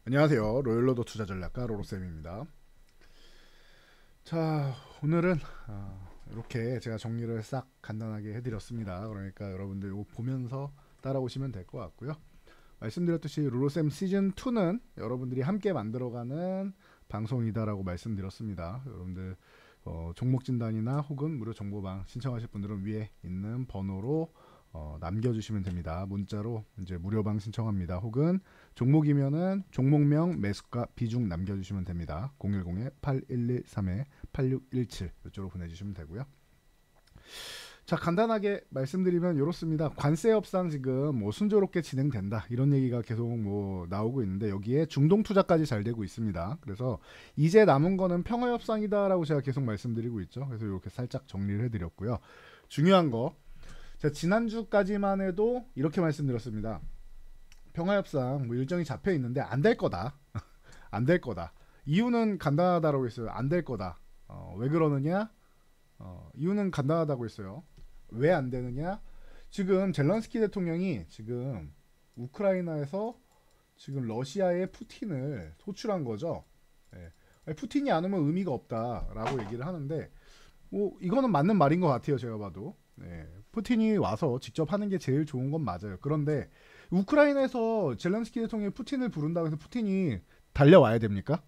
안녕하세요. 로열로더 투자전략가 로로쌤입니다. 자, 오늘은 이렇게 제가 정리를 싹 간단하게 해드렸습니다. 그러니까 여러분들 이거 보면서 따라오시면 될 것 같고요. 말씀드렸듯이 로로쌤 시즌2는 여러분들이 함께 만들어가는 방송이다라고 말씀드렸습니다. 여러분들 종목 진단이나 혹은 무료 정보방 신청하실 분들은 위에 있는 번호로 남겨주시면 됩니다. 문자로 이제 무료방 신청합니다. 혹은 종목이면은 종목명, 매수가, 비중 남겨주시면 됩니다. 010-8113-8617 이쪽으로 보내주시면 되고요. 자, 간단하게 말씀드리면 이렇습니다. 관세 협상 지금 뭐 순조롭게 진행된다 이런 얘기가 계속 뭐 나오고 있는데 여기에 중동 투자까지 잘 되고 있습니다. 그래서 이제 남은 거는 평화 협상이다라고 제가 계속 말씀드리고 있죠. 그래서 이렇게 살짝 정리를 해드렸고요. 중요한 거, 제가 지난주까지만 해도 이렇게 말씀드렸습니다. 평화협상 뭐 일정이 잡혀 있는데 안 될 거다. 안 될 거다. 이유는 간단하다라고 했어요. 안 될 거다. 왜 그러느냐? 이유는 간단하다고 했어요. 왜 안 되느냐? 지금 젤런스키 대통령이 지금 우크라이나에서 지금 러시아의 푸틴을 소출한 거죠. 예. 푸틴이 안 오면 의미가 없다라고 얘기를 하는데 뭐 이거는 맞는 말인 것 같아요. 제가 봐도. 네. 푸틴이 와서 직접 하는 게 제일 좋은 건 맞아요. 그런데 우크라이나에서 젤렌스키 대통령이 푸틴을 부른다고 해서 푸틴이 달려와야 됩니까?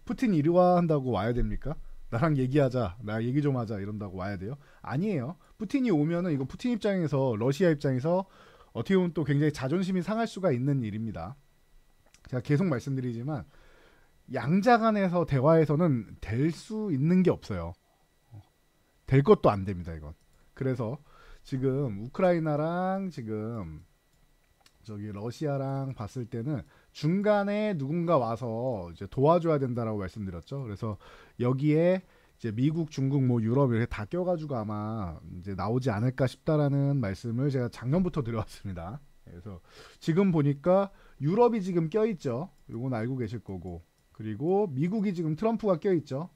푸틴이 이리 와 한다고 와야 됩니까? 나랑 얘기하자, 나 얘기 좀 하자 이런다고 와야 돼요? 아니에요. 푸틴이 오면은 이거 푸틴 입장에서 러시아 입장에서 어떻게 보면 또 굉장히 자존심이 상할 수가 있는 일입니다. 제가 계속 말씀드리지만 양자 간에서 대화에서는 될 수 있는 게 없어요. 될 것도 안 됩니다, 이건. 그래서 지금 우크라이나랑 지금 저기 러시아랑 봤을 때는 중간에 누군가 와서 이제 도와줘야 된다라고 말씀드렸죠. 그래서 여기에 이제 미국, 중국, 뭐 유럽 이렇게 다 껴가지고 아마 이제 나오지 않을까 싶다라는 말씀을 제가 작년부터 드려왔습니다. 그래서 지금 보니까 유럽이 지금 껴있죠. 이건 알고 계실 거고. 그리고 미국이 지금 트럼프가 껴있죠.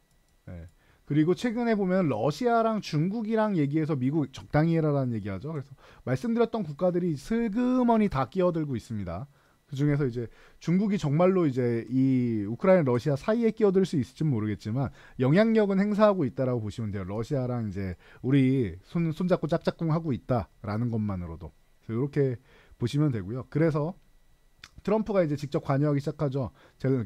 네. 그리고 최근에 보면 러시아랑 중국이랑 얘기해서 미국 적당히 해라라는 얘기하죠. 그래서 말씀드렸던 국가들이 슬그머니 다 끼어들고 있습니다. 그 중에서 이제 중국이 정말로 이제 이 우크라이나 러시아 사이에 끼어들 수 있을지 모르겠지만 영향력은 행사하고 있다라고 보시면 돼요. 러시아랑 이제 우리 손잡고 짝짝꿍 하고 있다라는 것만으로도. 그래서 이렇게 보시면 되고요. 그래서 트럼프가 이제 직접 관여하기 시작하죠.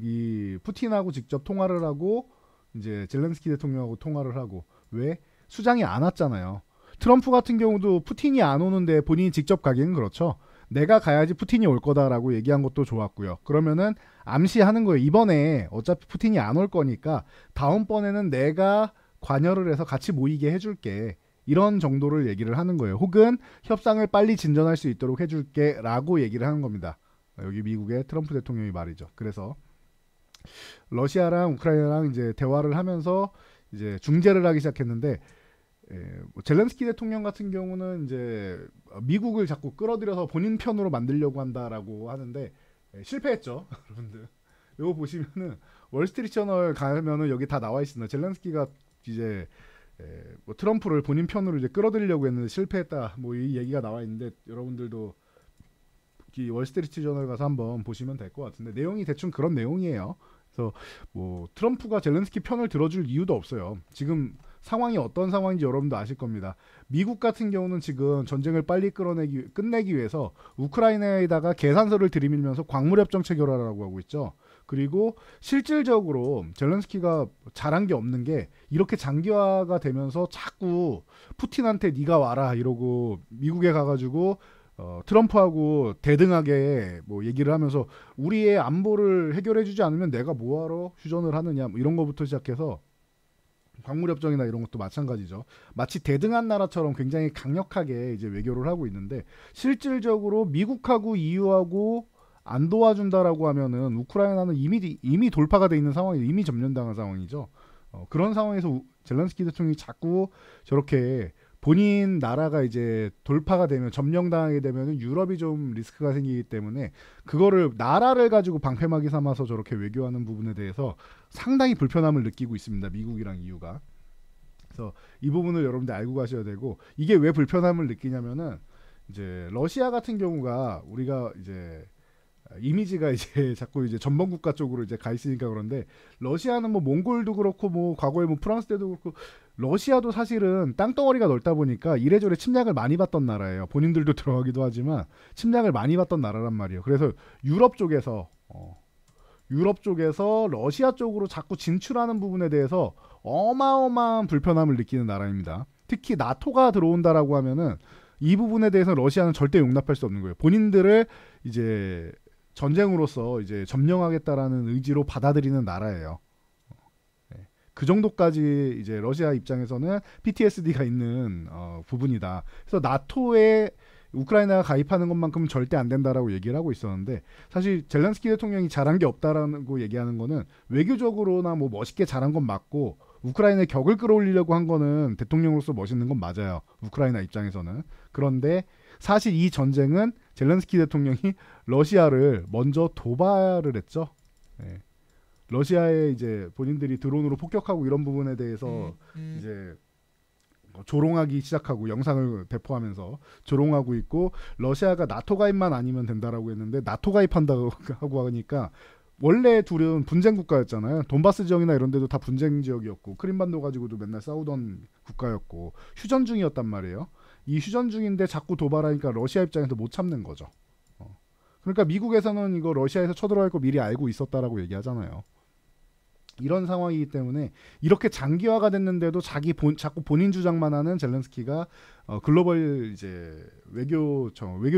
이 푸틴하고 직접 통화를 하고 이제 젤렌스키 대통령하고 통화를 하고. 왜? 수장이 안 왔잖아요. 트럼프 같은 경우도 푸틴이 안 오는데 본인이 직접 가기는 그렇죠. 내가 가야지 푸틴이 올 거다라고 얘기한 것도 좋았고요. 그러면은 암시하는 거예요. 이번에 어차피 푸틴이 안 올 거니까 다음번에는 내가 관여를 해서 같이 모이게 해줄게. 이런 정도를 얘기를 하는 거예요. 혹은 협상을 빨리 진전할 수 있도록 해줄게 라고 얘기를 하는 겁니다. 여기 미국의 트럼프 대통령이 말이죠. 그래서 러시아랑 우크라이나랑 이제 대화를 하면서 이제 중재를 하기 시작했는데 뭐 젤렌스키 대통령 같은 경우는 이제 미국을 자꾸 끌어들여서 본인 편으로 만들려고 한다라고 하는데 실패했죠. 여러분들 이거 보시면은 월스트리트저널 가면은 여기 다 나와 있습니다. 젤렌스키가 이제 뭐 트럼프를 본인 편으로 이제 끌어들이려고 했는데 실패했다. 뭐 이 얘기가 나와 있는데 여러분들도 이 월스트리트저널 가서 한번 보시면 될 것 같은데 내용이 대충 그런 내용이에요. 그래서 뭐 트럼프가 젤렌스키 편을 들어줄 이유도 없어요. 지금 상황이 어떤 상황인지 여러분도 아실 겁니다. 미국 같은 경우는 지금 전쟁을 빨리 끝내기 위해서 우크라이나에다가 계산서를 들이밀면서 광물협정 체결하라고 하고 있죠. 그리고 실질적으로 젤렌스키가 잘한 게 없는 게 이렇게 장기화가 되면서 자꾸 푸틴한테 네가 와라 이러고 미국에 가가지고 트럼프하고 대등하게 뭐 얘기를 하면서 우리의 안보를 해결해주지 않으면 내가 뭐하러 휴전을 하느냐 뭐 이런 거부터 시작해서 광물협정이나 이런 것도 마찬가지죠. 마치 대등한 나라처럼 굉장히 강력하게 이제 외교를 하고 있는데 실질적으로 미국하고 EU하고 안 도와준다라고 하면은 우크라이나는 이미 돌파가 돼 있는 상황이 이미 점령당한 상황이죠. 그런 상황에서 젤렌스키 대통령이 자꾸 저렇게 본인 나라가 이제 돌파가 되면 점령당하게 되면 유럽이 좀 리스크가 생기기 때문에 그거를 나라를 가지고 방패막이 삼아서 저렇게 외교하는 부분에 대해서 상당히 불편함을 느끼고 있습니다. 미국이랑 EU가. 그래서 이 부분을 여러분들 알고 가셔야 되고 이게 왜 불편함을 느끼냐면은 이제 러시아 같은 경우가 우리가 이제 이미지가 이제 자꾸 이제 전범 국가 쪽으로 이제 가 있으니까 그런데 러시아는 뭐 몽골도 그렇고 뭐 과거에 뭐 프랑스 때도 그렇고 러시아도 사실은 땅덩어리가 넓다 보니까 이래저래 침략을 많이 받던 나라예요. 본인들도 들어가기도 하지만 침략을 많이 받던 나라란 말이에요. 그래서 유럽 쪽에서 러시아 쪽으로 자꾸 진출하는 부분에 대해서 어마어마한 불편함을 느끼는 나라입니다. 특히 나토가 들어온다라고 하면은 이 부분에 대해서 러시아는 절대 용납할 수 없는 거예요. 본인들을 이제 전쟁으로서 이제 점령하겠다라는 의지로 받아들이는 나라예요. 네. 그 정도까지 이제 러시아 입장에서는 PTSD가 있는 부분이다. 그래서 나토에 우크라이나가 가입하는 것만큼은 절대 안 된다라고 얘기를 하고 있었는데 사실 젤렌스키 대통령이 잘한 게 없다라고 얘기하는 거는 외교적으로나 뭐 멋있게 잘한 건 맞고 우크라이나의 격을 끌어올리려고 한 거는 대통령으로서 멋있는 건 맞아요. 우크라이나 입장에서는. 그런데 사실 이 전쟁은 젤렌스키 대통령이 러시아를 먼저 도발을 했죠. 네. 러시아에 이제 본인들이 드론으로 폭격하고 이런 부분에 대해서 이제 조롱하기 시작하고 영상을 배포하면서 조롱하고 있고 러시아가 나토 가입만 아니면 된다라고 했는데 나토 가입한다고 하고 하니까 원래 둘은 분쟁 국가였잖아요. 돈바스 지역이나 이런 데도 다 분쟁 지역이었고 크림반도 가지고도 맨날 싸우던 국가였고 휴전 중이었단 말이에요. 이 휴전 중인데 자꾸 도발하니까 러시아 입장에서 못 참는 거죠. 그러니까 미국에서는 이거 러시아에서 쳐들어갈 거 미리 알고 있었다라고 얘기하잖아요. 이런 상황이기 때문에 이렇게 장기화가 됐는데도 자꾸 본인 주장만 하는 젤렌스키가 글로벌 이제 외교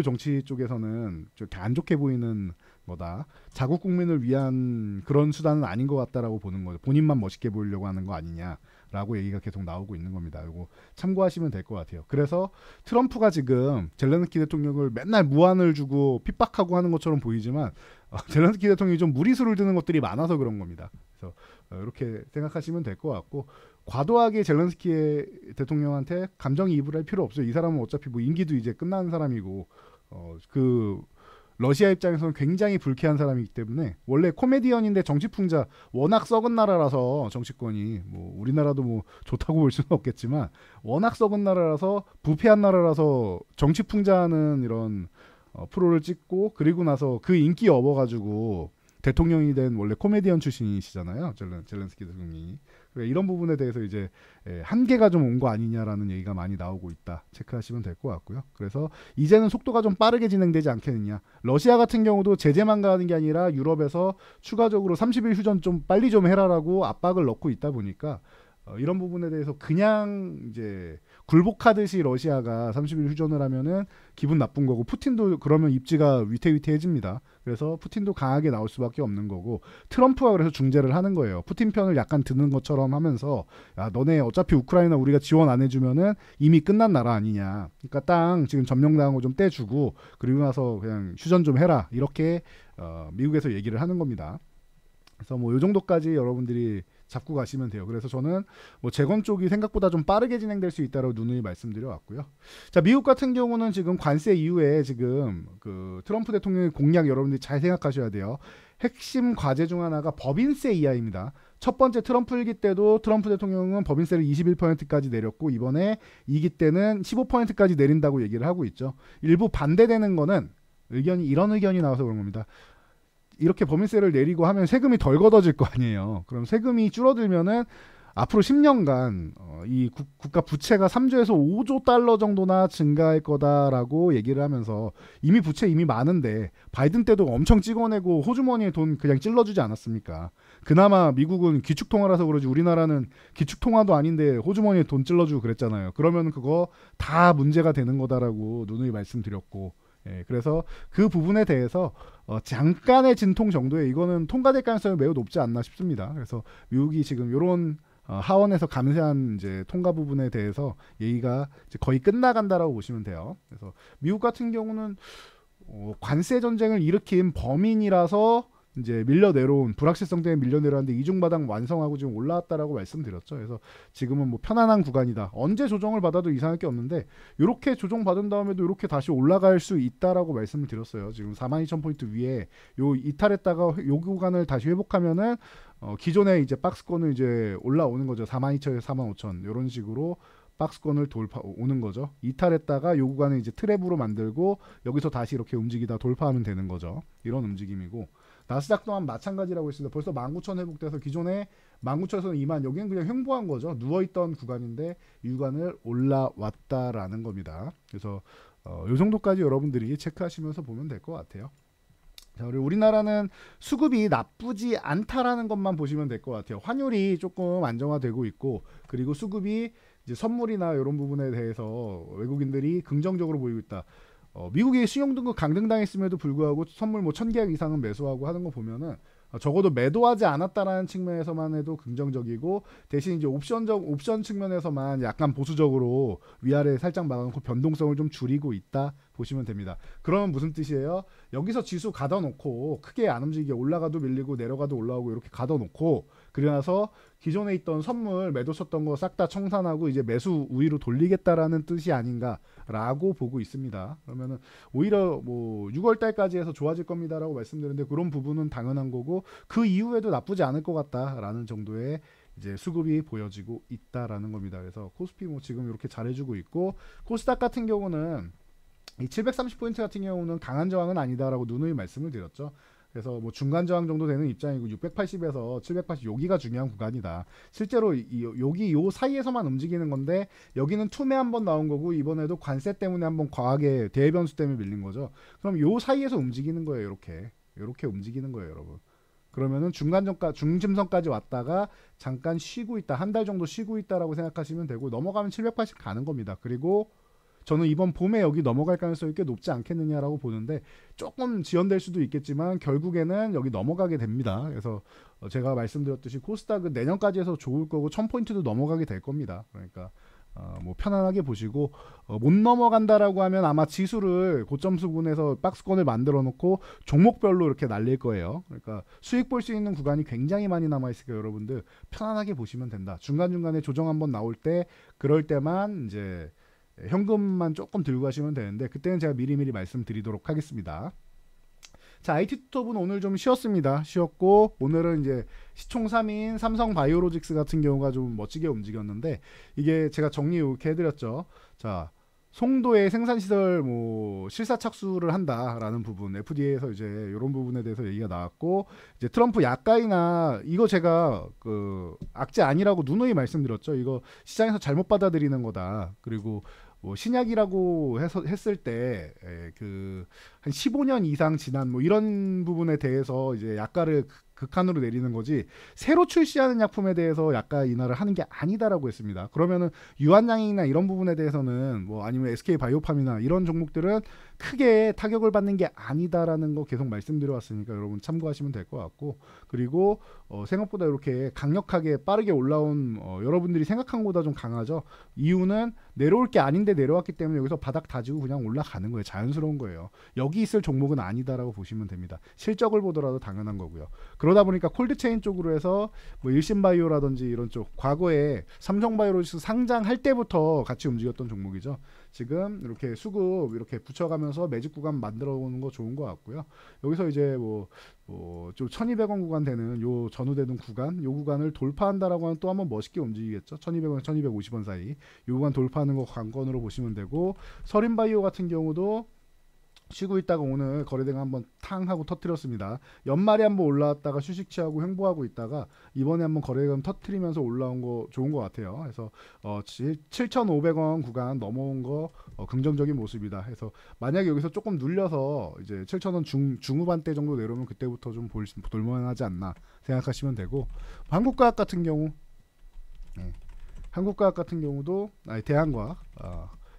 정치 쪽에서는 좀 안 좋게 보이는 거다. 자국 국민을 위한 그런 수단은 아닌 것 같다라고 보는 거죠. 본인만 멋있게 보이려고 하는 거 아니냐라고 얘기가 계속 나오고 있는 겁니다. 이거 참고하시면 될 것 같아요. 그래서 트럼프가 지금 젤렌스키 대통령을 맨날 무안을 주고 핍박하고 하는 것처럼 보이지만 젤렌스키 대통령이 좀 무리수를 드는 것들이 많아서 그런 겁니다. 그래서 이렇게 생각하시면 될 것 같고 과도하게 젤렌스키 대통령한테 감정이입을 할 필요 없어요. 이 사람은 어차피 뭐 임기도 이제 끝나는 사람이고 그 러시아 입장에서는 굉장히 불쾌한 사람이기 때문에 원래 코미디언인데 정치풍자 워낙 썩은 나라라서 정치권이 뭐 우리나라도 뭐 좋다고 볼 수는 없겠지만 워낙 썩은 나라라서 부패한 나라라서 정치풍자하는 이런 프로를 찍고 그리고 나서 그 인기 업어가지고 대통령이 된 원래 코미디언 출신이시잖아요. 젤렌스키 대통령이. 이런 부분에 대해서 이제 한계가 좀 온 거 아니냐라는 얘기가 많이 나오고 있다. 체크하시면 될 것 같고요. 그래서 이제는 속도가 좀 빠르게 진행되지 않겠느냐. 러시아 같은 경우도 제재만 가는 게 아니라 유럽에서 추가적으로 30일 휴전 좀 빨리 좀 해라라고 압박을 넣고 있다 보니까 이런 부분에 대해서 그냥 이제 굴복하듯이 러시아가 30일 휴전을 하면은 기분 나쁜 거고 푸틴도 그러면 입지가 위태위태해집니다. 그래서 푸틴도 강하게 나올 수밖에 없는 거고 트럼프가 그래서 중재를 하는 거예요. 푸틴 편을 약간 드는 것처럼 하면서 야 너네 어차피 우크라이나 우리가 지원 안 해주면은 이미 끝난 나라 아니냐. 그러니까 땅 지금 점령당한 거 좀 떼주고 그리고 나서 그냥 휴전 좀 해라. 이렇게 미국에서 얘기를 하는 겁니다. 그래서 뭐 이 정도까지 여러분들이 잡고 가시면 돼요. 그래서 저는 뭐 재건 쪽이 생각보다 좀 빠르게 진행될 수 있다고 누누이 말씀드려 왔고요. 자, 미국 같은 경우는 지금 관세 이후에 지금 그 트럼프 대통령의 공약 여러분들이 잘 생각하셔야 돼요. 핵심 과제 중 하나가 법인세 이하입니다. 첫 번째 트럼프 1기 때도 트럼프 대통령은 법인세를 21%까지 내렸고 이번에 2기 때는 15%까지 내린다고 얘기를 하고 있죠. 일부 반대되는 거는 이런 의견이 나와서 그런 겁니다. 이렇게 법인세를 내리고 하면 세금이 덜 걷어질 거 아니에요. 그럼 세금이 줄어들면은 앞으로 10년간 이 국가 부채가 3조에서 5조 달러 정도나 증가할 거다라고 얘기를 하면서 이미 부채 이미 많은데 바이든 때도 엄청 찍어내고 호주머니에 돈 그냥 찔러주지 않았습니까? 그나마 미국은 기축통화라서 그러지 우리나라는 기축통화도 아닌데 호주머니에 돈 찔러주고 그랬잖아요. 그러면 그거 다 문제가 되는 거다라고 누누이 말씀드렸고 그래서 그 부분에 대해서 잠깐의 진통 정도에 이거는 통과될 가능성이 매우 높지 않나 싶습니다. 그래서 미국이 지금 이런 하원에서 감세한 이제 통과 부분에 대해서 얘기가 이제 거의 끝나간다라고 보시면 돼요. 그래서 미국 같은 경우는 관세 전쟁을 일으킨 범인이라서 이제 밀려내려온 불확실성 때문에 밀려내려왔는데 이중바닥 완성하고 지금 올라왔다라고 말씀드렸죠. 그래서 지금은 뭐 편안한 구간이다. 언제 조정을 받아도 이상할 게 없는데 이렇게 조정받은 다음에도 이렇게 다시 올라갈 수 있다라고 말씀을 드렸어요. 지금 42,000포인트 위에 요 이탈했다가 요 구간을 다시 회복하면은 기존에 이제 박스권을 이제 올라오는 거죠. 42,000에서 45,000 이런 식으로 박스권을 돌파 오는 거죠. 이탈했다가 요 구간을 이제 트랩으로 만들고 여기서 다시 이렇게 움직이다 돌파하면 되는 거죠. 이런 움직임이고 나스닥 또한 마찬가지라고 했습니다. 벌써 19,000 회복돼서 기존에 19,000에서 2만 여기는 그냥 횡보한 거죠. 누워있던 구간인데 이 구간을 올라왔다라는 겁니다. 그래서 요 정도까지 여러분들이 체크하시면서 보면 될 것 같아요. 자, 그리고 우리나라는 수급이 나쁘지 않다라는 것만 보시면 될 것 같아요. 환율이 조금 안정화되고 있고 그리고 수급이 이제 선물이나 이런 부분에 대해서 외국인들이 긍정적으로 보이고 있다. 미국이 신용등급 강등당했음에도 불구하고 선물 뭐 1000계약 이상은 매수하고 하는 거 보면은 적어도 매도하지 않았다라는 측면에서만 해도 긍정적이고 대신 이제 옵션 측면에서만 약간 보수적으로 위아래 살짝 막아놓고 변동성을 좀 줄이고 있다 보시면 됩니다. 그러면 무슨 뜻이에요? 여기서 지수 가둬놓고 크게 안 움직이게 올라가도 밀리고 내려가도 올라오고 이렇게 가둬놓고 그러나서 기존에 있던 선물 매도 쳤던 거 싹 다 청산하고 이제 매수 우위로 돌리겠다라는 뜻이 아닌가라고 보고 있습니다. 그러면은 오히려 뭐 6월 달까지 해서 좋아질 겁니다라고 말씀드렸는데 그런 부분은 당연한 거고 그 이후에도 나쁘지 않을 것 같다라는 정도의 이제 수급이 보여지고 있다라는 겁니다. 그래서 코스피 뭐 지금 이렇게 잘해주고 있고 코스닥 같은 경우는 이 730포인트 같은 경우는 강한 저항은 아니다라고 누누이 말씀을 드렸죠. 그래서 뭐 중간 저항 정도 되는 입장이고 680에서 780 여기가 중요한 구간이다. 실제로 여기 요 사이에서만 움직이는 건데 여기는 투매 한번 나온 거고 이번에도 관세 때문에 한번 과하게 대변수 때문에 밀린 거죠. 그럼 요 사이에서 움직이는 거예요. 이렇게 움직이는 거예요, 여러분. 그러면은 중심선까지 왔다가 잠깐 쉬고 있다. 한 달 정도 쉬고 있다라고 생각하시면 되고 넘어가면 780 가는 겁니다. 그리고 저는 이번 봄에 여기 넘어갈 가능성이 꽤 높지 않겠느냐라고 보는데 조금 지연될 수도 있겠지만 결국에는 여기 넘어가게 됩니다. 그래서 제가 말씀드렸듯이 코스닥은 내년까지 해서 좋을 거고 1000포인트도 넘어가게 될 겁니다. 그러니까 뭐 편안하게 보시고 못 넘어간다라고 하면 아마 지수를 고점 수분에서 박스권을 만들어 놓고 종목별로 이렇게 날릴 거예요. 그러니까 수익 볼 수 있는 구간이 굉장히 많이 남아 있으니까 여러분들 편안하게 보시면 된다. 중간중간에 조정 한번 나올 때 그럴 때만 이제 현금만 조금 들고 가시면 되는데 그때는 제가 미리미리 말씀드리도록 하겠습니다. 자, IT톱은 오늘 좀 쉬었습니다. 쉬었고 오늘은 이제 시총 3인 삼성바이오로직스 같은 경우가 좀 멋지게 움직였는데 이게 제가 정리 이렇게 해드렸죠. 자, 송도의 생산시설 뭐 실사 착수를 한다라는 부분 FDA에서 이제 이런 부분에 대해서 얘기가 나왔고 이제 트럼프 약가이나 이거 제가 그 악재 아니라고 누누이 말씀드렸죠. 이거 시장에서 잘못 받아들이는 거다. 그리고 뭐 신약이라고 했을 때 그 한 15년 이상 지난 뭐 이런 부분에 대해서 이제 약가를 극한으로 내리는 거지 새로 출시하는 약품에 대해서 약가 인하를 하는 게 아니다라고 했습니다. 그러면은 유한양이나 이런 부분에 대해서는 뭐 아니면 SK바이오팜이나 이런 종목들은 크게 타격을 받는 게 아니다라는 거 계속 말씀드려왔으니까 여러분 참고하시면 될 것 같고 그리고 생각보다 이렇게 강력하게 빠르게 올라온 여러분들이 생각한 것보다 좀 강하죠. 이유는 내려올 게 아닌데 내려왔기 때문에 여기서 바닥 다지고 그냥 올라가는 거예요. 자연스러운 거예요. 여기 있을 종목은 아니다라고 보시면 됩니다. 실적을 보더라도 당연한 거고요. 그러다 보니까 콜드체인 쪽으로 해서 뭐 일신바이오라든지 이런 쪽 과거에 삼성바이오로직스 상장할 때부터 같이 움직였던 종목이죠. 지금 이렇게 수급 이렇게 붙여가면서 매직 구간 만들어 오는 거 좋은 것 같고요. 여기서 이제 좀 1200원 구간 되는 요 전후되는 구간 요 구간을 돌파한다라고 하면 또 한번 멋있게 움직이겠죠. 1200원 1250원 사이 요 구간 돌파하는 거 관건으로 보시면 되고 서린바이오 같은 경우도 쉬고 있다가 오늘 거래대가 한번 탕 하고 터뜨렸습니다. 연말에 한번 올라왔다가 휴식 취하고 횡보하고 있다가 이번에 한번 거래대금 터뜨리면서 올라온 거 좋은 것 같아요. 그래서 7,500원 구간 넘어온 거 긍정적인 모습이다. 해서 만약에 여기서 조금 눌려서 이제 7,000원 중후반대 정도 내려오면 그때부터 좀 볼만하지 않나 생각하시면 되고 한국과학 같은 경우 한국과학 같은 경우도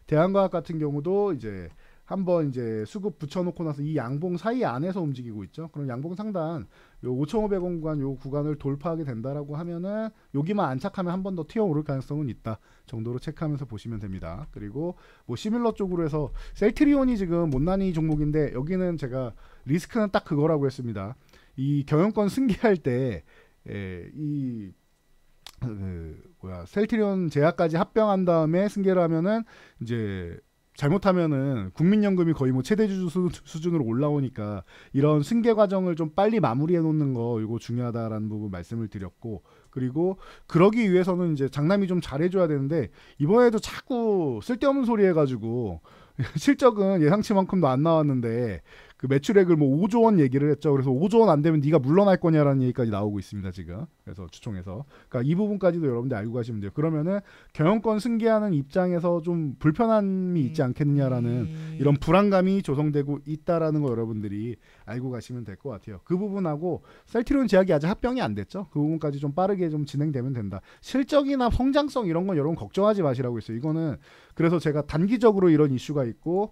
대한과학 같은 경우도 이제 한번 이제 수급 붙여놓고 나서 이 양봉 사이 안에서 움직이고 있죠. 그럼 양봉 상단 요 5,500원 구간 요 구간을 돌파하게 된다라고 하면은 여기만 안착하면 한 번 더 튀어오를 가능성은 있다 정도로 체크하면서 보시면 됩니다. 그리고 뭐 시밀러 쪽으로 해서 셀트리온이 지금 못난이 종목인데 여기는 제가 리스크는 딱 그거라고 했습니다. 이 경영권 승계할 때 셀트리온 제약까지 합병한 다음에 승계를 하면은 이제 잘못하면은 국민연금이 거의 뭐 최대주주 수준으로 올라오니까 이런 승계 과정을 좀 빨리 마무리해 놓는 거 이거 중요하다라는 부분 말씀을 드렸고, 그리고 그러기 위해서는 이제 장남이 좀 잘해줘야 되는데 이번에도 자꾸 쓸데없는 소리 해가지고 실적은 예상치만큼도 안 나왔는데 그 매출액을 뭐 5조 원 얘기를 했죠. 그래서 5조 원 안 되면 네가 물러날 거냐라는 얘기까지 나오고 있습니다 지금. 그래서 주총에서. 그러니까 이 부분까지도 여러분들 알고 가시면 돼요. 그러면은 경영권 승계하는 입장에서 좀 불편함이 있지 않겠느냐라는 이런 불안감이 조성되고 있다라는 거 여러분들이 알고 가시면 될 것 같아요. 그 부분하고 셀트리온 제약이 아직 합병이 안 됐죠. 그 부분까지 좀 빠르게 좀 진행되면 된다. 실적이나 성장성 이런 건 여러분 걱정하지 마시라고 했어요. 이거는 그래서 제가 단기적으로 이런 이슈가 있고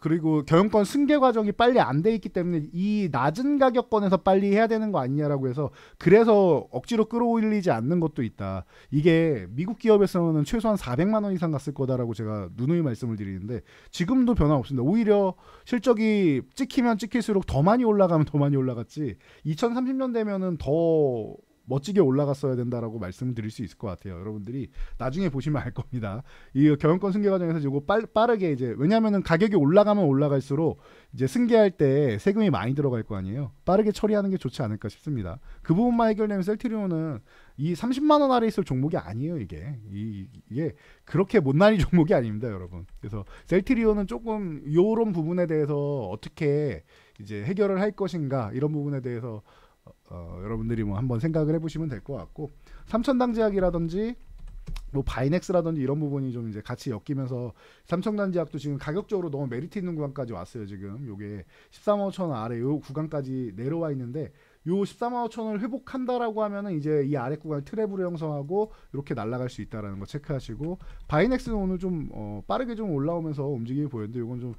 그리고 경영권 승계 과정이 빨리 안 돼 있기 때문에 이 낮은 가격권에서 빨리 해야 되는 거 아니냐라고 해서 그래서 억지로 끌어올리지 않는 것도 있다. 이게 미국 기업에서는 최소한 400만 원 이상 갔을 거다라고 제가 누누이 말씀을 드리는데 지금도 변화 없습니다. 오히려 실적이 찍히면 찍힐수록 더 많이 올라가면 더 많이 올라갔지 2030년 되면은 더 멋지게 올라갔어야 된다라고 말씀을 드릴 수 있을 것 같아요. 여러분들이 나중에 보시면 알 겁니다. 이 경영권 승계 과정에서 이거 빠르게 이제 왜냐하면은 가격이 올라가면 올라갈수록 이제 승계할 때 세금이 많이 들어갈 거 아니에요. 빠르게 처리하는 게 좋지 않을까 싶습니다. 그 부분만 해결되면 셀트리온은 이 30만 원 아래 있을 종목이 아니에요. 이게 그렇게 못난이 종목이 아닙니다, 여러분. 그래서 셀트리온은 조금 이런 부분에 대해서 어떻게 이제 해결을 할 것인가 이런 부분에 대해서 여러분들이 뭐 한번 생각을 해보시면 될 것 같고 삼천당제약이라든지 뭐 바이넥스라든지 이런 부분이 좀 이제 같이 엮이면서 삼천당제약도 지금 가격적으로 너무 메리트 있는 구간까지 왔어요. 지금 요게 13만 5천 원 아래 요 구간까지 내려와 있는데 요 14만 5천 원을 회복한다라고 하면은 이제 이 아래 구간을 트랩으로 형성하고 이렇게 날아갈 수 있다라는 거 체크하시고 바이넥스는 오늘 좀 빠르게 좀 올라오면서 움직임이 보였는데 요건 좀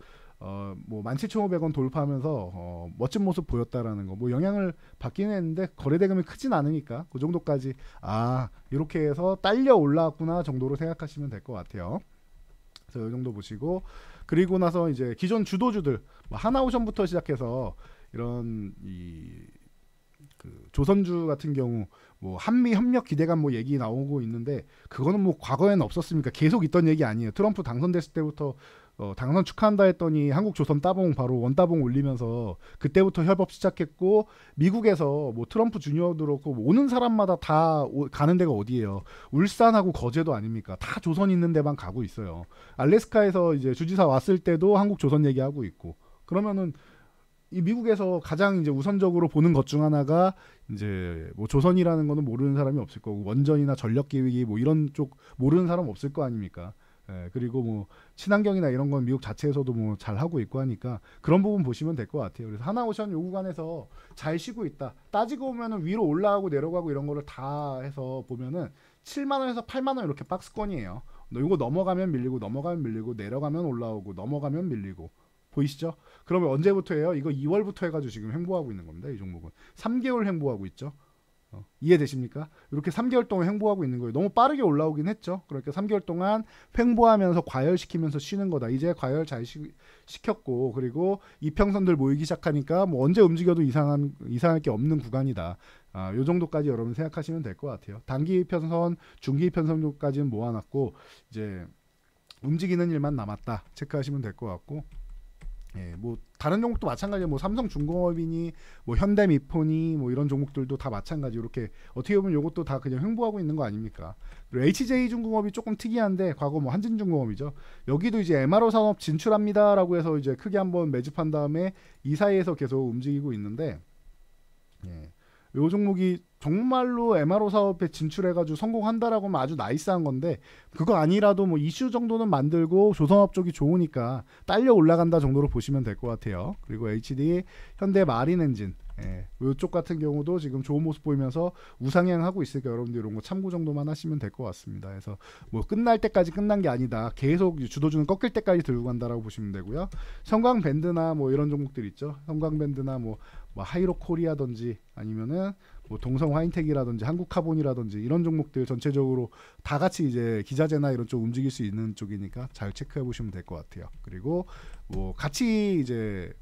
뭐 17,500원 돌파하면서 멋진 모습 보였다라는 거. 뭐 영향을 받기는 했는데 거래대금이 크진 않으니까 그 정도까지 이렇게 해서 딸려 올라왔구나 정도로 생각하시면 될 것 같아요. 그래서 이 정도 보시고 그리고 나서 이제 기존 주도주들 뭐 하나오션부터 시작해서 이런 그 조선주 같은 경우 뭐 한미 협력 기대감 뭐 얘기 나오고 있는데 그거는 뭐 과거에는 없었습니까? 계속 있던 얘기 아니에요. 트럼프 당선됐을 때부터 당선 축하한다 했더니 한국 조선 따봉 바로 원따봉 올리면서 그때부터 협업 시작했고 미국에서 뭐 트럼프 주니어도 그렇고 뭐 오는 사람마다 다 가는 데가 어디예요? 울산하고 거제도 아닙니까? 다 조선 있는 데만 가고 있어요. 알래스카에서 이제 주지사 왔을 때도 한국 조선 얘기하고 있고 그러면은 이 미국에서 가장 이제 우선적으로 보는 것 중 하나가 이제 뭐 조선이라는 거는 모르는 사람이 없을 거고 원전이나 전력 기획이 뭐 이런 쪽 모르는 사람 없을 거 아닙니까? 그리고 뭐 친환경이나 이런 건 미국 자체에서도 뭐 잘 하고 있고 하니까 그런 부분 보시면 될 것 같아요. 그래서 하나오션 요 구간에서 잘 쉬고 있다. 따지고 보면은 위로 올라가고 내려가고 이런 거를 다 해서 보면은 7만 원에서 8만 원 이렇게 박스권이에요. 이거 넘어가면 밀리고 넘어가면 밀리고 내려가면 올라오고 넘어가면 밀리고 보이시죠? 그러면 언제부터 해요? 이거 2월부터 해가지고 지금 횡보하고 있는 겁니다. 이 종목은 3개월 횡보하고 있죠. 이해되십니까? 이렇게 3개월 동안 횡보하고 있는 거예요. 너무 빠르게 올라오긴 했죠. 그러니까 3개월 동안 횡보하면서 과열시키면서 쉬는 거다. 이제 과열 잘 시켰고 그리고 이평선들 모이기 시작하니까 뭐 언제 움직여도 이상할 게 없는 구간이다. 요 정도까지 여러분 생각하시면 될 것 같아요. 단기 이평선, 중기 이평선까지는 모아놨고 이제 움직이는 일만 남았다. 체크하시면 될 것 같고 예, 뭐 다른 종목도 마찬가지예요. 뭐 삼성중공업이니 뭐 현대미포니 뭐 이런 종목들도 다 마찬가지. 이렇게 어떻게 보면 이것도 다 그냥 횡보하고 있는 거 아닙니까? 그리고 HJ중공업이 조금 특이한데 과거 뭐 한진중공업이죠. 여기도 이제 MRO 산업 진출합니다라고 해서 이제 크게 한번 매집한 다음에 이 사이에서 계속 움직이고 있는데 예. 요 종목이 정말로 MRO 사업에 진출해가지고 성공한다라고 하면 아주 나이스한 건데 그거 아니라도 뭐 이슈 정도는 만들고 조선업 쪽이 좋으니까 딸려 올라간다 정도로 보시면 될 것 같아요. 그리고 HD 현대 마린엔진 이쪽 같은 경우도 지금 좋은 모습 보이면서 우상향하고 있으니까 여러분들 이런 거 참고 정도만 하시면 될 것 같습니다. 그래서 뭐 끝날 때까지 끝난 게 아니다. 계속 주도주는 꺾일 때까지 들고 간다라고 보시면 되고요. 성광밴드나 뭐 이런 종목들 있죠. 성광밴드나 뭐 하이로코리아든지 아니면은 뭐 동성 화인텍이라든지 한국카본이라든지 이런 종목들 전체적으로 다 같이 이제 기자재나 이런 쪽 움직일 수 있는 쪽이니까 잘 체크해 보시면 될 것 같아요. 그리고 뭐 같이 이제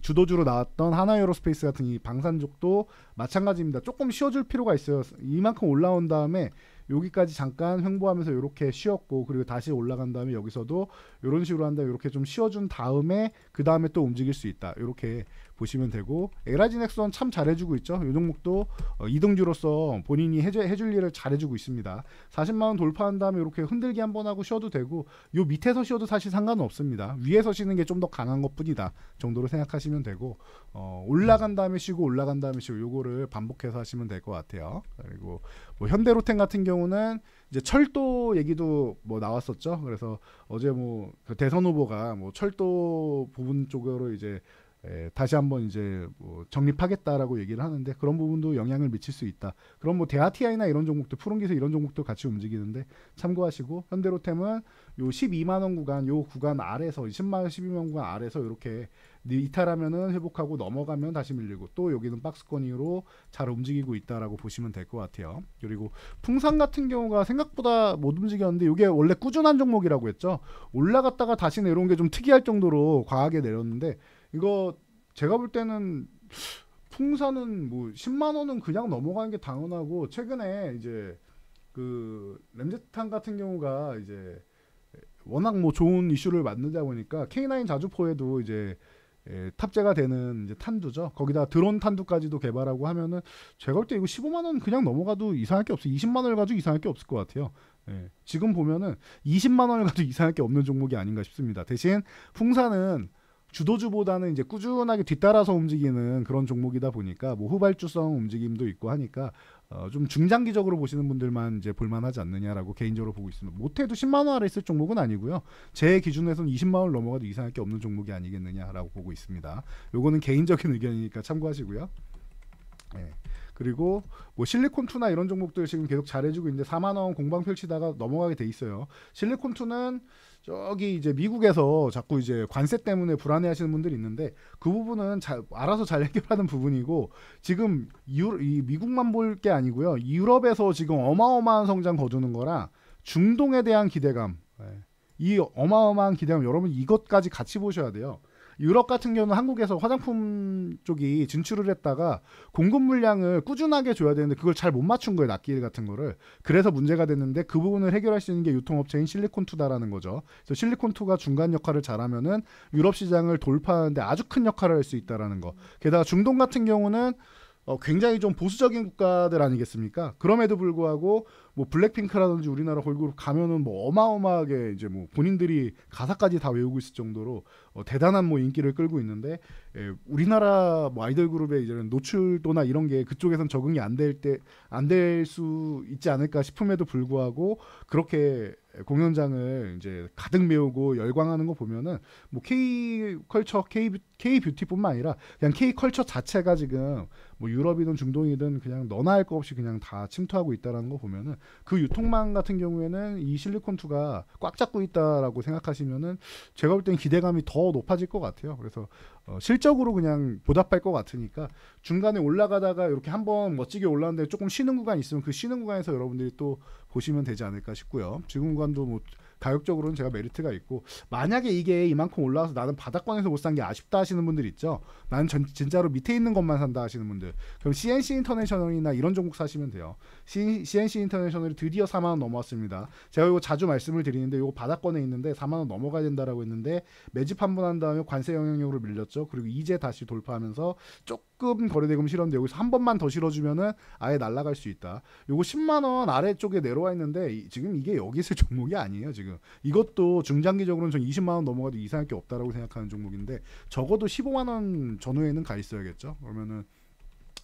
주도주로 나왔던 하나에어로스페이스 같은 이 방산족도 마찬가지입니다. 조금 쉬어줄 필요가 있어요. 이만큼 올라온 다음에 여기까지 잠깐 횡보하면서 이렇게 쉬었고 그리고 다시 올라간 다음에 여기서도 이런 식으로 한 다음에 이렇게 좀 쉬어준 다음에 그 다음에 또 움직일 수 있다. 이렇게 보시면 되고 에라지 넥선 참 잘해주고 있죠. 이 종목도 이등주로서 본인이 해줄 일을 잘해주고 있습니다. 40만원 돌파한 다음에 이렇게 흔들기 한번 하고 쉬어도 되고 요 밑에서 쉬어도 사실 상관은 없습니다. 위에서 쉬는 게 좀 더 강한 것 뿐이다 정도로 생각하시면 되고 올라간 다음에 쉬고 올라간 다음에 쉬고 요거를 반복해서 하시면 될 것 같아요. 그리고 뭐 현대로템 같은 경우는 이제 철도 얘기도 뭐 나왔었죠. 그래서 어제 뭐 그 대선 후보가 뭐 철도 부분 쪽으로 이제 다시 한번 이제 뭐 정립하겠다라고 얘기를 하는데 그런 부분도 영향을 미칠 수 있다. 그럼 뭐 대아티아이나 이런 종목들, 푸른기세 이런 종목도 같이 움직이는데 참고하시고 현대로템은 요 12만 원 구간, 요 구간 아래서 10만 원, 12만 원 구간 아래서 이렇게 이탈하면은 회복하고 넘어가면 다시 밀리고 또 여기는 박스권 이후로 잘 움직이고 있다라고 보시면 될 것 같아요. 그리고 풍산 같은 경우가 생각보다 못 움직였는데 이게 원래 꾸준한 종목이라고 했죠. 올라갔다가 다시 내려온 게 좀 특이할 정도로 과하게 내렸는데 이거 제가 볼 때는 풍산은 뭐 10만 원은 그냥 넘어가는 게 당연하고 최근에 이제 그 램제탄 같은 경우가 이제 워낙 뭐 좋은 이슈를 만들다 보니까 K9 자주포에도 이제 탑재가 되는 이제 탄두죠. 거기다 드론 탄두까지도 개발하고 하면은 제가 볼 때 이거 15만 원 그냥 넘어가도 이상할 게 없어요. 20만 원을 가지고 이상할 게 없을 것 같아요. 지금 보면은 20만 원을 가지고 이상할 게 없는 종목이 아닌가 싶습니다. 대신 풍산은 주도주보다는 이제 꾸준하게 뒤따라서 움직이는 그런 종목이다 보니까 뭐 후발주성 움직임도 있고 하니까 좀 중장기적으로 보시는 분들만 이제 볼만하지 않느냐라고 개인적으로 보고 있습니다. 못해도 10만 원 아래 있을 종목은 아니고요. 제 기준에서는 20만 원 넘어가도 이상할 게 없는 종목이 아니겠느냐라고 보고 있습니다. 요거는 개인적인 의견이니까 참고하시고요. 그리고 뭐 실리콘2나 이런 종목들 지금 계속 잘해주고 있는데 4만 원 공방 펼치다가 넘어가게 돼 있어요. 실리콘2는 저기 이제 미국에서 자꾸 이제 관세 때문에 불안해하시는 분들이 있는데 그 부분은 알아서 잘 해결하는 부분이고 지금 이 미국만 볼 게 아니고요. 유럽에서 지금 어마어마한 성장 거두는 거라 중동에 대한 기대감, 이 어마어마한 기대감 여러분 이것까지 같이 보셔야 돼요. 유럽 같은 경우는 한국에서 화장품 쪽이 진출을 했다가 공급 물량을 꾸준하게 줘야 되는데 그걸 잘 못 맞춘 거예요. 납기일 같은 거를. 그래서 문제가 됐는데 그 부분을 해결할 수 있는 게 유통업체인 실리콘2다라는 거죠. 그래서 실리콘2가 중간 역할을 잘하면은 유럽 시장을 돌파하는데 아주 큰 역할을 할 수 있다라는 거. 게다가 중동 같은 경우는 굉장히 좀 보수적인 국가들 아니겠습니까? 그럼에도 불구하고 뭐 블랙핑크라든지 우리나라 걸그룹 가면은 뭐 어마어마하게 이제 뭐 본인들이 가사까지 다 외우고 있을 정도로 대단한 뭐 인기를 끌고 있는데 우리나라 뭐 아이돌 그룹의 이제 노출도나 이런 게 그쪽에선 적응이 안 될 수 있지 않을까 싶음에도 불구하고 그렇게 공연장을 이제 가득 메우고 열광하는 거 보면은 뭐 K 컬처, K 뷰티뿐만 아니라 그냥 K 컬처 자체가 지금 뭐 유럽이든 중동이든 그냥 너나 할 거 없이 그냥 다 침투하고 있다라는 거 보면은 그 유통망 같은 경우에는 이 실리콘2가 꽉 잡고 있다라고 생각하시면은 제가 볼 땐 기대감이 더 높아질 것 같아요. 그래서 실적으로 그냥 보답할 것 같으니까 중간에 올라가다가 이렇게 한번 멋지게 올라왔는데 조금 쉬는 구간 있으면 그 쉬는 구간에서 여러분들이 또 보시면 되지 않을까 싶고요. 지금 구간도 뭐 가격적으로는 제가 메리트가 있고 만약에 이게 이만큼 올라와서 나는 바닥권에서 못 산 게 아쉽다 하시는 분들 있죠. 나는 진짜로 밑에 있는 것만 산다 하시는 분들 그럼 CNC 인터내셔널이나 이런 종목 사시면 돼요. CNC 인터내셔널이 드디어 4만 원 넘어왔습니다. 제가 이거 자주 말씀을 드리는데 이거 바닥권에 있는데 4만 원 넘어가야 된다라고 했는데 매집 한 번 한 다음에 관세 영향력으로 밀렸죠. 그리고 이제 다시 돌파하면서 조금 거래대금 실었는데 여기서 한 번만 더 실어주면은 아예 날아갈 수 있다. 요거 10만 원 아래쪽에 내려와 있는데 지금 이게 여기 있을 종목이 아니에요. 지금 이것도 중장기적으로는 전 20만 원 넘어가도 이상할 게 없다라고 생각하는 종목인데 적어도 15만 원 전후에는 가 있어야겠죠. 그러면은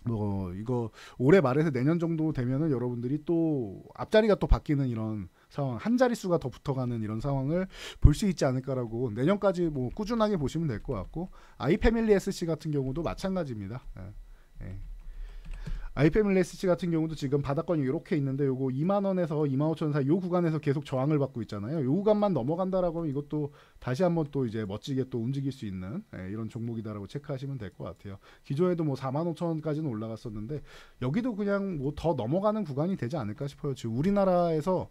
뭐 이거 올해 말에서 내년 정도 되면은 여러분들이 또 앞자리가 또 바뀌는 이런 상황, 한 자릿수가 더 붙어가는 이런 상황을 볼 수 있지 않을까라고 내년까지 뭐 꾸준하게 보시면 될 것 같고 아이패밀리 SC 같은 경우도 마찬가지입니다. 아이패밀리 SC 같은 경우도 지금 바닥권이 이렇게 있는데 요거 2만 원에서 2만 5천 원 사이 요 구간에서 계속 저항을 받고 있잖아요. 요 구간만 넘어간다라고 하면 이것도 다시 한번 또 이제 멋지게 또 움직일 수 있는 이런 종목이다라고 체크하시면 될 것 같아요. 기존에도 뭐 4만 5천 원까지는 올라갔었는데 여기도 그냥 뭐 더 넘어가는 구간이 되지 않을까 싶어요. 지금 우리나라에서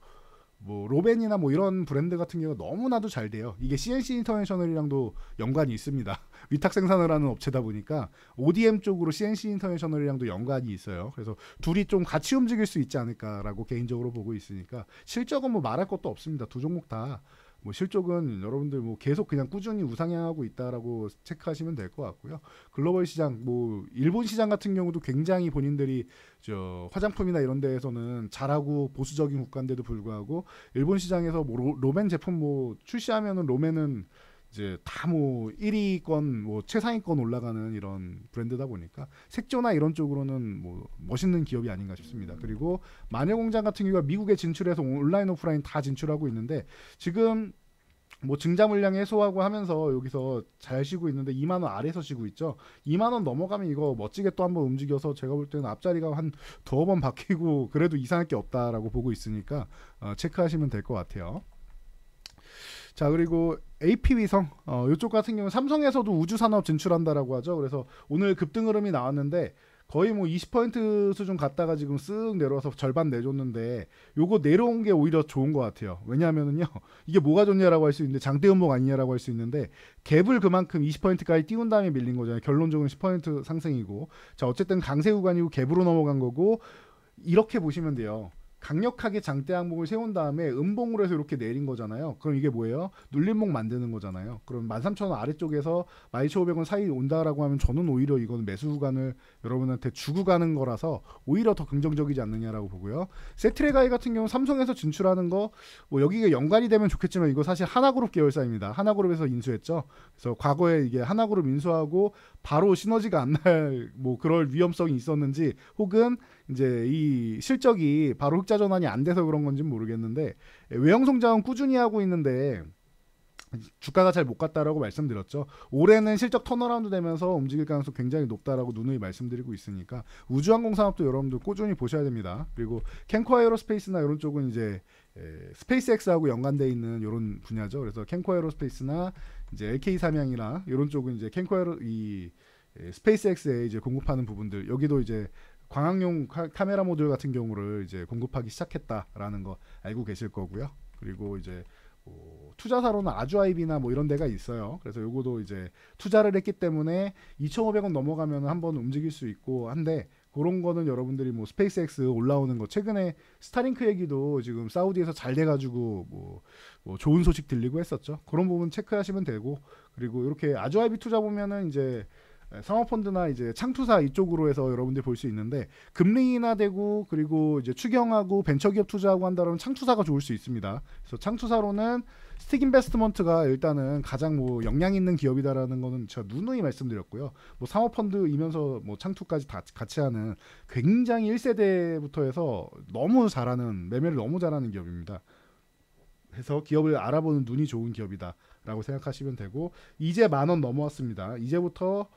뭐 로벤이나 뭐 이런 브랜드 같은 경우가 너무나도 잘 돼요. 이게 CNC 인터내셔널이랑도 연관이 있습니다. 위탁 생산을 하는 업체다 보니까 ODM 쪽으로 CNC 인터내셔널이랑도 연관이 있어요. 그래서 둘이 좀 같이 움직일 수 있지 않을까라고 개인적으로 보고 있으니까 실적은 뭐 말할 것도 없습니다. 두 종목 다 뭐 실적은 여러분들 뭐 계속 그냥 꾸준히 우상향하고 있다라고 체크하시면 될 것 같고요. 글로벌 시장 뭐 일본 시장 같은 경우도 굉장히 본인들이 저 화장품이나 이런 데에서는 잘하고 보수적인 국가인데도 불구하고 일본 시장에서 뭐 로맨 제품 뭐 출시하면은 로맨은 이제 다 뭐 1위권 뭐 최상위권 올라가는 이런 브랜드다 보니까 색조나 이런 쪽으로는 뭐 멋있는 기업이 아닌가 싶습니다. 그리고 마녀공장 같은 경우가 미국에 진출해서 온라인 오프라인 다 진출하고 있는데 지금 뭐 증자 물량 해소하고 하면서 여기서 잘 쉬고 있는데 2만 원 아래에서 쉬고 있죠. 2만 원 넘어가면 이거 멋지게 또 한번 움직여서 제가 볼 때는 앞자리가 한 두어 번 바뀌고 그래도 이상할 게 없다라고 보고 있으니까 체크하시면 될 것 같아요. 자, 그리고 AP위성 이쪽 같은 경우는 삼성에서도 우주산업 진출한다라고 하죠. 그래서 오늘 급등 흐름이 나왔는데 거의 뭐 20% 수준 갔다가 지금 쓱 내려와서 절반 내줬는데 요거 내려온 게 오히려 좋은 것 같아요. 왜냐하면은요 이게 뭐가 좋냐라고 할 수 있는데 장대음목 아니냐라고 할 수 있는데 갭을 그만큼 20%까지 띄운 다음에 밀린 거잖아요. 결론적으로 10% 상승이고 자 어쨌든 강세 구간이고 갭으로 넘어간 거고 이렇게 보시면 돼요. 강력하게 장대 항목을 세운 다음에 음봉으로 해서 이렇게 내린 거잖아요. 그럼 이게 뭐예요? 눌림목 만드는 거잖아요. 그럼 13,000원 아래쪽에서 12,500원 사이 온다라고 하면 저는 오히려 이건 매수 구간을 여러분한테 주고 가는 거라서 오히려 더 긍정적이지 않느냐라고 보고요. 세트레가이 같은 경우 삼성에서 진출하는 거 뭐 여기가 연관이 되면 좋겠지만 이거 사실 하나그룹 계열사입니다. 하나그룹에서 인수했죠. 그래서 과거에 이게 하나그룹 인수하고 바로 시너지가 안 날 뭐 그럴 위험성이 있었는지 혹은 이제 이 실적이 바로 흑자 전환이 안 돼서 그런 건지는 모르겠는데 외형 성장은 꾸준히 하고 있는데 주가가 잘 못 갔다라고 말씀드렸죠. 올해는 실적 턴어라운드 되면서 움직일 가능성 굉장히 높다라고 누누이 말씀드리고 있으니까 우주항공 산업도 여러분들 꾸준히 보셔야 됩니다. 그리고 캔코 에어로스페이스나 이런 쪽은 이제 스페이스X하고 연관돼 있는 이런 분야죠. 그래서 캔코 에어로스페이스나 이제 LK 삼양이나 이런 쪽은 이제 캔코 에어로 이 스페이스X에 이제 공급하는 부분들 여기도 이제 광학용 카메라 모듈 같은 경우를 이제 공급하기 시작했다라는 거 알고 계실 거고요. 그리고 이제 투자사로는 아주아이비나 뭐 이런 데가 있어요. 그래서 요거도 이제 투자를 했기 때문에 2,500원 넘어가면 한번 움직일 수 있고 한데 그런 거는 여러분들이 뭐 스페이스X 올라오는 거 최근에 스타링크 얘기도 지금 사우디에서 잘 돼가지고 뭐 좋은 소식 들리고 했었죠. 그런 부분 체크하시면 되고 그리고 이렇게 아주아이비 투자 보면은 이제 상업펀드나 이제 창투사 이쪽으로 해서 여러분들이 볼 수 있는데 금리 인하되고 그리고 이제 추경하고 벤처기업 투자하고 한다면 창투사가 좋을 수 있습니다. 그래서 창투사로는 스틱 인베스트먼트가 일단은 가장 뭐 역량 있는 기업이다라는 거는 제가 누누이 말씀드렸고요. 뭐 상업펀드이면서 뭐 창투까지 다 같이 하는 굉장히 1세대부터 해서 너무 잘하는 매매를 너무 잘하는 기업입니다. 해서 기업을 알아보는 눈이 좋은 기업이다라고 생각하시면 되고 이제 10,000원 넘어왔습니다. 이제부터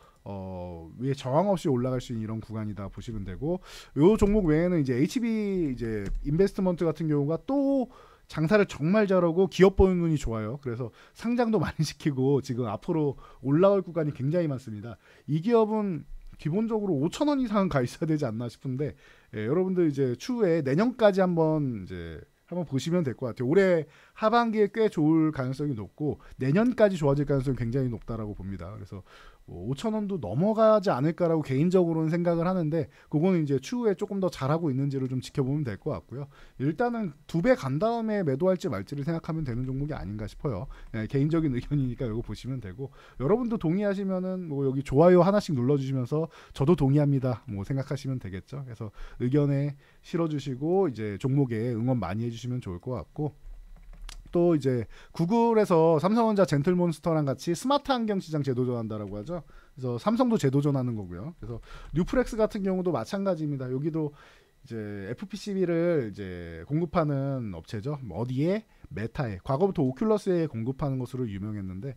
위에 저항 없이 올라갈 수 있는 이런 구간이다 보시면 되고 요 종목 외에는 이제 HB 이제 인베스트먼트 같은 경우가 또 장사를 정말 잘하고 기업 보는 눈이 좋아요. 그래서 상장도 많이 시키고 지금 앞으로 올라올 구간이 굉장히 많습니다. 이 기업은 기본적으로 5,000원 이상은 가 있어야 되지 않나 싶은데 여러분들 이제 추후에 내년까지 한번 보시면 될 것 같아요. 올해 하반기에 꽤 좋을 가능성이 높고 내년까지 좋아질 가능성이 굉장히 높다라고 봅니다. 그래서 5,000원도 넘어가지 않을까라고 개인적으로는 생각을 하는데 그거는 이제 추후에 조금 더 잘하고 있는지를 좀 지켜보면 될 것 같고요. 일단은 2배 간 다음에 매도할지 말지를 생각하면 되는 종목이 아닌가 싶어요. 개인적인 의견이니까 이거 보시면 되고 여러분도 동의하시면은 뭐 여기 좋아요 하나씩 눌러주시면서 저도 동의합니다. 뭐 생각하시면 되겠죠. 그래서 의견에 실어주시고 이제 종목에 응원 많이 해주시면 좋을 것 같고 또 이제 구글에서 삼성전자 젠틀몬스터랑 같이 스마트 안경 시장 재도전한다라고 하죠. 그래서 삼성도 재도전하는 거고요. 그래서 뉴프렉스 같은 경우도 마찬가지입니다. 여기도 이제 FPCB를 이제 공급하는 업체죠. 어디에? 메타에. 과거부터 오큘러스에 공급하는 것으로 유명했는데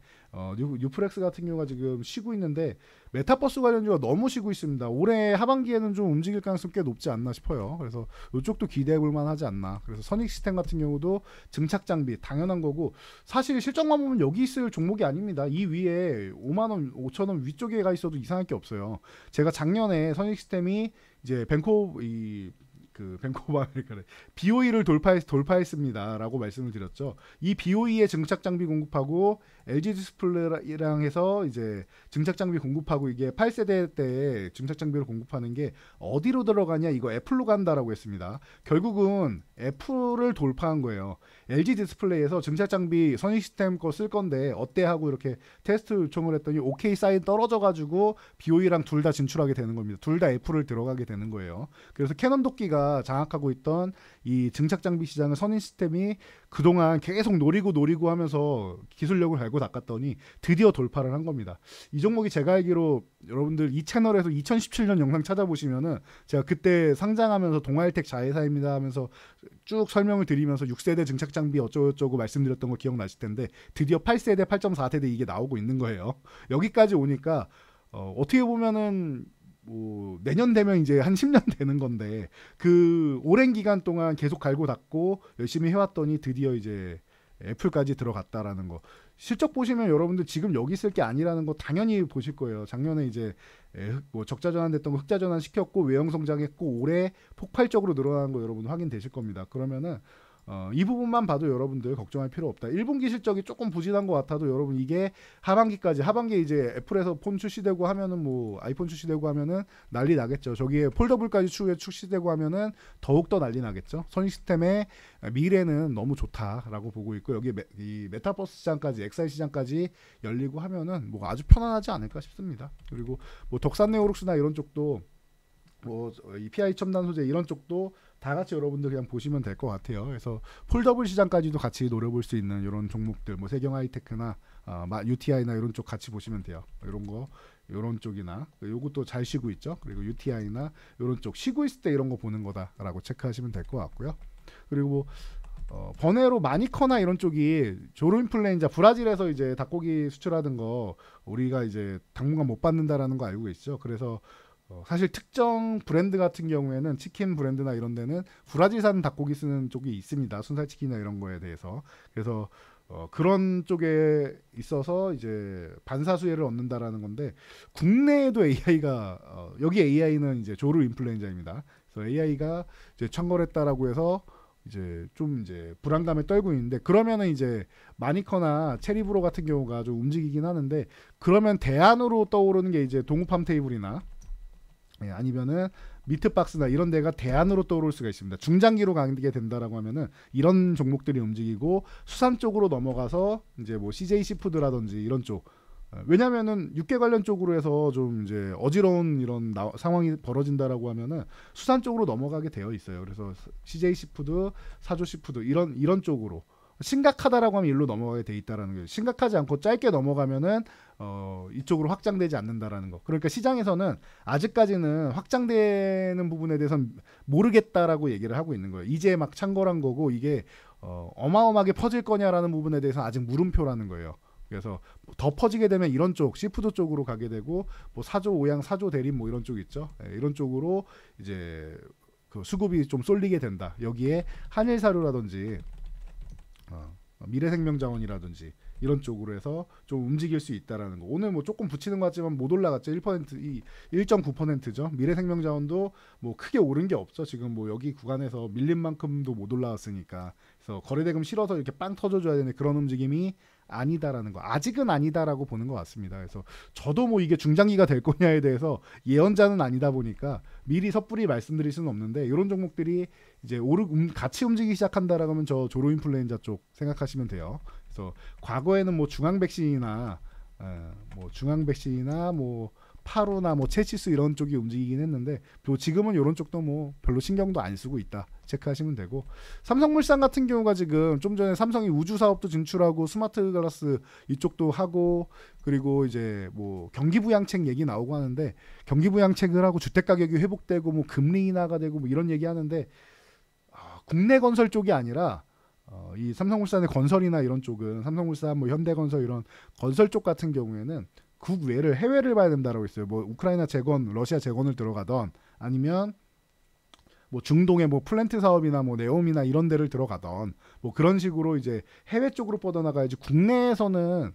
뉴프렉스 같은 경우가 지금 쉬고 있는데 메타버스 관련주가 너무 쉬고 있습니다. 올해 하반기에는 좀 움직일 가능성이 꽤 높지 않나 싶어요. 그래서 이쪽도 기대해 볼 만하지 않나. 그래서 선익 시스템 같은 경우도 증착 장비 당연한 거고 사실 실적만 보면 여기 있을 종목이 아닙니다. 이 위에 5만원, 5천원 위쪽에 가 있어도 이상할 게 없어요. 제가 작년에 선익 시스템이 이제 벤코 그 뱅크 오브 아메리카를 BOE를 돌파했습니다라고 말씀을 드렸죠. 이 BOE의 증착 장비 공급하고 LG 디스플레이랑 해서 이제 증착 장비 공급하고 이게 8세대 때 증착 장비를 공급하는 게 어디로 들어가냐 이거 애플로 간다라고 했습니다. 결국은 애플을 돌파한 거예요. LG 디스플레이에서 증착 장비 선의 시스템 거 쓸 건데 어때 하고 이렇게 테스트 요청을 했더니 오케이 사인 떨어져 가지고 BOE랑 둘 다 진출하게 되는 겁니다. 둘 다 애플을 들어가게 되는 거예요. 그래서 캐논 도끼가 장악하고 있던 이 증착 장비 시장을 선의 시스템이 그동안 계속 노리고 하면서 기술력을 갈고 닦았더니 드디어 돌파를 한 겁니다. 이 종목이 제가 알기로 여러분들 이 채널에서 2017년 영상 찾아보시면은 제가 그때 상장하면서 동아일텍 자회사입니다 하면서 쭉 설명을 드리면서 6세대 증착 장비 어쩌고저쩌고 말씀드렸던 거 기억나실 텐데 드디어 8세대, 8.4세대 이게 나오고 있는 거예요. 여기까지 오니까 어떻게 보면은 뭐 내년 되면 이제 한 10년 되는 건데 그 오랜 기간 동안 계속 갈고 닦고 열심히 해왔더니 드디어 이제 애플까지 들어갔다라는 거. 실적 보시면 여러분들 지금 여기 있을 게 아니라는 거 당연히 보실 거예요. 작년에 이제 뭐 적자 전환됐던 거 흑자 전환 시켰고 외형 성장했고 올해 폭발적으로 늘어나는 거 여러분 확인되실 겁니다. 그러면은 이 부분만 봐도 여러분들 걱정할 필요 없다. 1분기 실적이 조금 부진한 것 같아도 여러분 이게 하반기에 이제 애플에서 폰 출시되고 하면은 뭐 아이폰 출시되고 하면은 난리 나겠죠. 저기에 폴더블까지 출시되고 하면은 더욱더 난리 나겠죠. 선 시스템의 미래는 너무 좋다라고 보고 있고 여기 이 메타버스 시장까지 XR 시장까지 열리고 하면은 뭐 아주 편안하지 않을까 싶습니다. 그리고 뭐 덕산네오룩스나 이런 쪽도 뭐 이 PI 첨단 소재 이런 쪽도 다 같이 여러분들 그냥 보시면 될 것 같아요. 그래서 폴더블 시장까지도 같이 노려볼 수 있는 이런 종목들, 뭐 세경 하이테크나 UTI나 이런 쪽 같이 보시면 돼요. 이런 거, 이런 쪽이나 요것도 잘 쉬고 있죠. 그리고 UTI나 이런 쪽 쉬고 있을 때 이런 거 보는 거다라고 체크하시면 될 것 같고요. 그리고 번외로 마니커나 이런 쪽이 조류인플루엔자 브라질에서 이제 닭고기 수출하던 거 우리가 이제 당분간 못 받는다라는 거 알고 계시죠? 그래서 사실 특정 브랜드 같은 경우에는 치킨 브랜드나 이런 데는 브라질산 닭고기 쓰는 쪽이 있습니다. 순살치킨이나 이런 거에 대해서. 그래서 그런 쪽에 있어서 이제 반사수혜를 얻는다라는 건데 국내에도 AI가 여기 AI는 이제 조류 인플루엔자입니다. 그래서 AI가 이제 창궐했다라고 해서 이제 좀 이제 불안감에 떨고 있는데 그러면은 이제 마니커나 체리브로 같은 경우가 좀 움직이긴 하는데 그러면 대안으로 떠오르는 게 이제 동우팜 테이블이나 아니면은 미트박스나 이런 데가 대안으로 떠오를 수가 있습니다. 중장기로 가게 된다라고 하면은 이런 종목들이 움직이고 수산 쪽으로 넘어가서 이제 뭐 CJ 시푸드라든지 이런 쪽 왜냐면은 육계 관련 쪽으로 해서 좀 이제 어지러운 이런 상황이 벌어진다라고 하면은 수산 쪽으로 넘어가게 되어 있어요. 그래서 CJ 시푸드, 사조 시푸드 이런 쪽으로 심각하다라고 하면 일로 넘어가게 돼 있다라는 거예요. 심각하지 않고 짧게 넘어가면은 이쪽으로 확장되지 않는다라는 거. 그러니까 시장에서는 아직까지는 확장되는 부분에 대해서는 모르겠다라고 얘기를 하고 있는 거예요. 이제 막 창궐한 거고 이게 어마어마하게 퍼질 거냐라는 부분에 대해서는 아직 물음표라는 거예요. 그래서 더 퍼지게 되면 이런 쪽 시푸드 쪽으로 가게 되고 뭐 사조 오양 사조 대림 뭐 이런 쪽 있죠. 이런 쪽으로 이제 그 수급이 좀 쏠리게 된다. 여기에 한일사료라든지 미래생명자원이라든지 이런 쪽으로 해서 좀 움직일 수 있다라는 거. 오늘 뭐 조금 붙이는 것 같지만 못 올라갔죠. 1%, 1.9%죠. 미래생명자원도 뭐 크게 오른 게 없죠. 지금 뭐 여기 구간에서 밀린 만큼도 못 올라왔으니까. 그래서 거래대금 실어서 이렇게 빵 터져줘야 되는 그런 움직임이 아니다라는 거. 아직은 아니다라고 보는 것 같습니다. 그래서 저도 뭐 이게 중장기가 될 거냐에 대해서 예언자는 아니다 보니까 미리 섣불리 말씀드릴 수는 없는데 이런 종목들이 이제 같이 움직이기 시작한다라고 하면 저 조로인플루엔자 쪽 생각하시면 돼요. 그래서 과거에는 뭐 중앙백신이나 뭐 파루나 뭐 체치스 이런 쪽이 움직이긴 했는데 지금은 이런 쪽도 뭐 별로 신경도 안 쓰고 있다 체크하시면 되고 삼성물산 같은 경우가 지금 좀 전에 삼성이 우주 사업도 진출하고 스마트 글라스 이쪽도 하고 그리고 이제 뭐 경기 부양책 얘기 나오고 하는데 경기 부양책을 하고 주택 가격이 회복되고 뭐 금리 인하가 되고 뭐 이런 얘기 하는데 국내 건설 쪽이 아니라 이 삼성물산의 건설이나 이런 쪽은 삼성물산 뭐 현대건설 이런 건설 쪽 같은 경우에는 국외를 해외를 봐야 된다라고 했어요. 뭐 우크라이나 재건, 러시아 재건을 들어가던 아니면 뭐 중동의 뭐 플랜트 사업이나 뭐 네옴이나 이런 데를 들어가던 뭐 그런 식으로 이제 해외 쪽으로 뻗어나가야지 국내에서는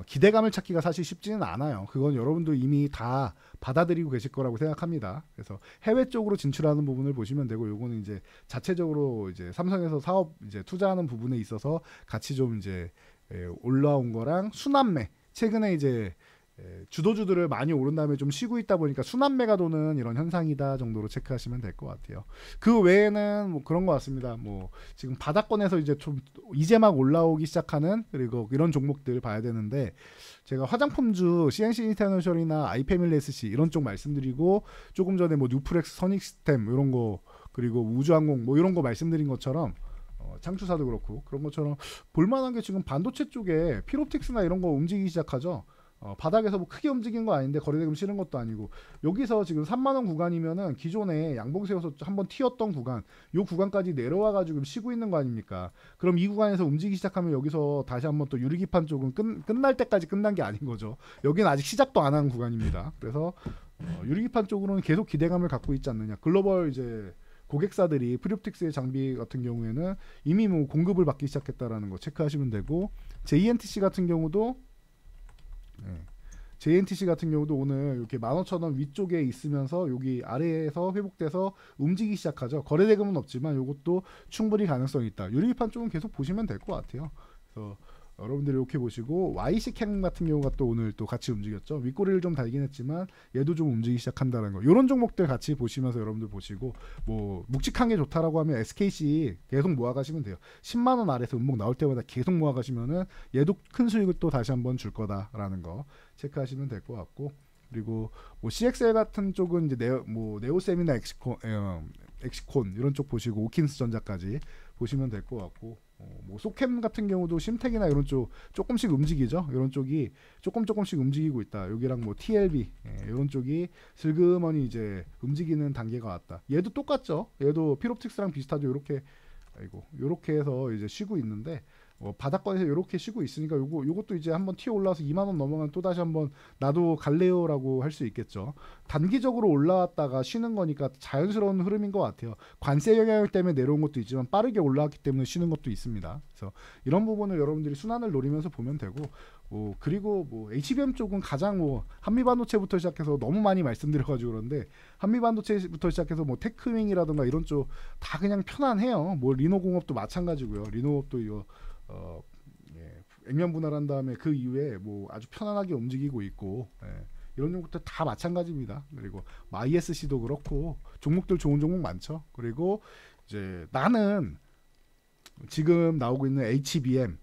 기대감을 찾기가 사실 쉽지는 않아요. 그건 여러분도 이미 다 받아들이고 계실 거라고 생각합니다. 그래서 해외 쪽으로 진출하는 부분을 보시면 되고, 요거는 이제 자체적으로 이제 삼성에서 사업 이제 투자하는 부분에 있어서 같이 좀 이제 올라온 거랑 순환매, 최근에 이제 주도주들을 많이 오른 다음에 좀 쉬고 있다 보니까 순환매가 도는 이런 현상이다 정도로 체크하시면 될 것 같아요. 그 외에는 뭐 그런 것 같습니다. 뭐 지금 바닥권에서 이제 좀 이제 막 올라오기 시작하는, 그리고 이런 종목들 봐야 되는데, 제가 화장품주 CNC 인터내셔널이나 아이패밀리 SC 이런 쪽 말씀드리고, 조금 전에 뭐 뉴프렉스, 선익스템 이런 거, 그리고 우주항공 뭐 이런 거 말씀드린 것처럼 창투사도 그렇고 그런 것처럼 볼만한 게 지금 반도체 쪽에 필옵틱스나 이런 거 움직이기 시작하죠. 바닥에서 뭐 크게 움직인 거 아닌데 거래대금 실은 것도 아니고, 여기서 지금 3만원 구간이면은 기존에 양봉 세워서 한번 튀었던 구간, 요 구간까지 내려와 가지고 쉬고 있는 거 아닙니까? 그럼 이 구간에서 움직이기 시작하면 여기서 다시 한번 또 유리기판 쪽은 끝날 때까지 끝난 게 아닌 거죠. 여기는 아직 시작도 안 한 구간입니다. 그래서 유리기판 쪽으로는 계속 기대감을 갖고 있지 않느냐. 글로벌 이제 고객사들이 프리옵틱스의 장비 같은 경우에는 이미 뭐 공급을 받기 시작했다라는 거 체크하시면 되고, JNTC 같은 경우도 JNTC 같은 경우도 오늘 이렇게 15,000원 위쪽에 있으면서 여기 아래에서 회복돼서 움직이기 시작하죠. 거래대금은 없지만 이것도 충분히 가능성이 있다. 유리기판 쪽은 계속 보시면 될 것 같아요. 그래서 여러분들이 이렇게 보시고, YC캠 같은 경우가 또 오늘 또 같이 움직였죠. 윗꼬리를 좀 달긴 했지만 얘도 좀 움직이기 시작한다는 거. 이런 종목들 같이 보시면서 여러분들 보시고, 뭐 묵직한 게 좋다라고 하면 SKC 계속 모아가시면 돼요. 10만 원 아래에서 음목 나올 때마다 계속 모아가시면은 얘도 큰 수익을 또 다시 한번 줄 거다라는 거 체크하시면 될 것 같고, 그리고 뭐 CXL 같은 쪽은 이제 네오셈이나 엑시콘 이런 쪽 보시고, 오킨스 전자까지 보시면 될 것 같고, 뭐 소캠 같은 경우도 심텍이나 이런 쪽 조금씩 움직이죠. 이런 쪽이 조금씩 움직이고 있다. 여기랑 뭐 TLB 이런 쪽이 슬그머니 이제 움직이는 단계가 왔다. 얘도 똑같죠. 얘도 필옵틱스랑 비슷하죠. 요렇게 해서 이제 쉬고 있는데, 바닥권에서 이렇게 쉬고 있으니까 요것도 이제 한번 튀어 올라와서 2만 원 넘어가면 또 다시 한번 나도 갈래요라고 할 수 있겠죠. 단기적으로 올라왔다가 쉬는 거니까 자연스러운 흐름인 것 같아요. 관세 영향 때문에 내려온 것도 있지만 빠르게 올라왔기 때문에 쉬는 것도 있습니다. 그래서 이런 부분을 여러분들이 순환을 노리면서 보면 되고, 그리고 뭐 HBM 쪽은 가장 뭐 한미반도체부터 시작해서 너무 많이 말씀드려가지고 그런데, 한미반도체부터 시작해서 뭐 테크윙이라든가 이런 쪽 다 그냥 편안해요. 뭐 리노공업도 마찬가지고요. 리노공업도 이거 액면 분할한 다음에 그 이후에 뭐 아주 편안하게 움직이고 있고, 이런 종목들 다 마찬가지입니다. 그리고 ISC도 그렇고 종목들 좋은 종목 많죠. 그리고 이제 나는 지금 나오고 있는 HBM,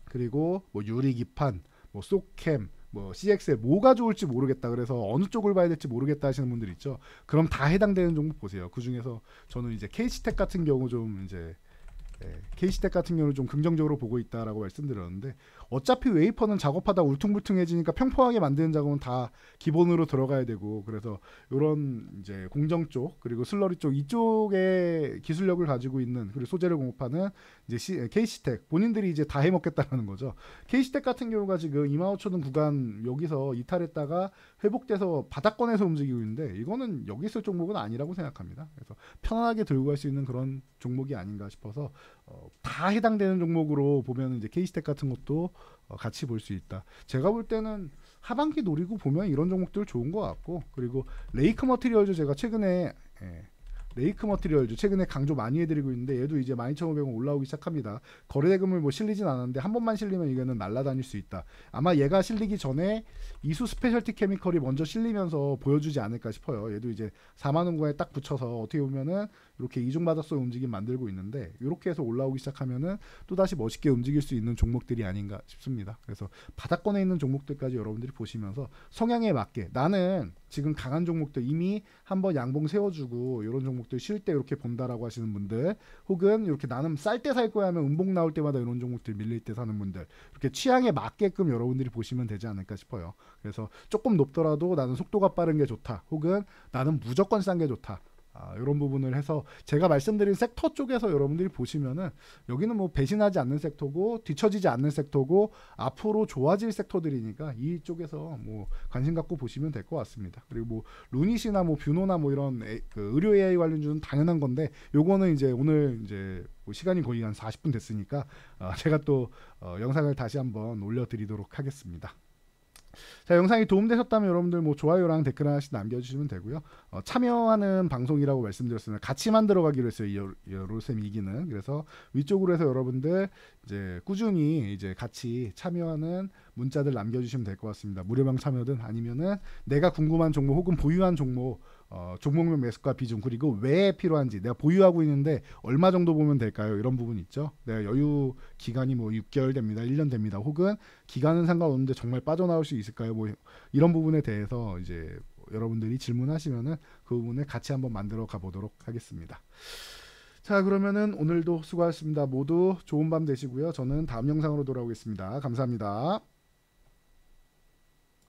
그리고 뭐 유리기판, 뭐 소캠, 뭐 CXL 뭐가 좋을지 모르겠다, 그래서 어느 쪽을 봐야 될지 모르겠다 하시는 분들 있죠. 그럼 다 해당되는 종목 보세요. 그 중에서 저는 이제 KC텍 같은 경우 좀 이제 KC텍 같은 경우는 좀 긍정적으로 보고 있다라고 말씀드렸는데, 어차피 웨이퍼는 작업하다 울퉁불퉁해지니까 평평하게 만드는 작업은 다 기본으로 들어가야 되고, 그래서 이런 이제 공정 쪽 그리고 슬러리 쪽 이쪽에 기술력을 가지고 있는, 그리고 소재를 공급하는 이제 KC텍 본인들이 이제 다 해먹겠다라는 거죠. KC텍 같은 경우가 지금 25,000원 구간 여기서 이탈했다가 회복돼서 바닥권에서 움직이고 있는데, 이거는 여기 있을 종목은 아니라고 생각합니다. 그래서 편안하게 들고 갈 수 있는 그런 종목이 아닌가 싶어서 다 해당되는 종목으로 보면 이제 KC텍 같은 것도 같이 볼 수 있다. 제가 볼 때는 하반기 노리고 보면 이런 종목들 좋은 것 같고, 그리고 레이크 머티리얼즈 제가 최근에 레이크 머티리얼즈 최근에 강조 많이 해드리고 있는데, 얘도 이제 12,500원 올라오기 시작합니다. 거래대금을 뭐 실리진 않았는데 한 번만 실리면 이거는 날아다닐 수 있다. 아마 얘가 실리기 전에 이수 스페셜티 케미컬이 먼저 실리면서 보여주지 않을까 싶어요. 얘도 이제 4만원 구간에 딱 붙여서 어떻게 보면은 이렇게 이중바닥성 움직임 만들고 있는데, 이렇게 해서 올라오기 시작하면은 또다시 멋있게 움직일 수 있는 종목들이 아닌가 싶습니다. 그래서 바닥권에 있는 종목들까지 여러분들이 보시면서 성향에 맞게, 나는 지금 강한 종목들 이미 한번 양봉 세워주고 이런 종목들 쉴 때 이렇게 본다라고 하시는 분들, 혹은 이렇게 나는 쌀 때 살 거야 하면 음봉 나올 때마다 이런 종목들 밀릴 때 사는 분들, 이렇게 취향에 맞게끔 여러분들이 보시면 되지 않을까 싶어요. 그래서 조금 높더라도 나는 속도가 빠른 게 좋다, 혹은 나는 무조건 싼 게 좋다, 이런 부분을 해서 제가 말씀드린 섹터 쪽에서 여러분들이 보시면은 여기는 뭐 배신하지 않는 섹터고 뒤처지지 않는 섹터고 앞으로 좋아질 섹터들이니까 이쪽에서 뭐 관심 갖고 보시면 될 것 같습니다. 그리고 뭐 루닛이나 뭐 뷰노나 뭐 이런 그 의료 AI 관련주는 당연한 건데 요거는 이제 오늘 이제 뭐 시간이 거의 한 40분 됐으니까 제가 또 영상을 다시 한번 올려드리도록 하겠습니다. 자, 영상이 도움되셨다면 여러분들 뭐 좋아요랑 댓글 하나씩 남겨주시면 되고요. 참여하는 방송이라고 말씀드렸습니다. 같이 만들어가기로 했어요. 요로셈 이기는. 그래서 위쪽으로 해서 여러분들 이제 꾸준히 이제 같이 참여하는 문자들 남겨주시면 될 것 같습니다. 무료방 참여든 아니면은 내가 궁금한 종목 혹은 보유한 종목 종목명 매수가 비중 그리고 왜 필요한지 내가 보유하고 있는데 얼마 정도 보면 될까요? 이런 부분 있죠. 내가 여유 기간이 뭐 6개월 됩니다. 1년 됩니다. 혹은 기간은 상관없는데 정말 빠져나올 수 있을까요? 뭐 이런 부분에 대해서 이제 여러분들이 질문하시면은 그 부분을 같이 한번 만들어 가보도록 하겠습니다. 자, 그러면은 오늘도 수고하셨습니다. 모두 좋은 밤 되시고요. 저는 다음 영상으로 돌아오겠습니다. 감사합니다.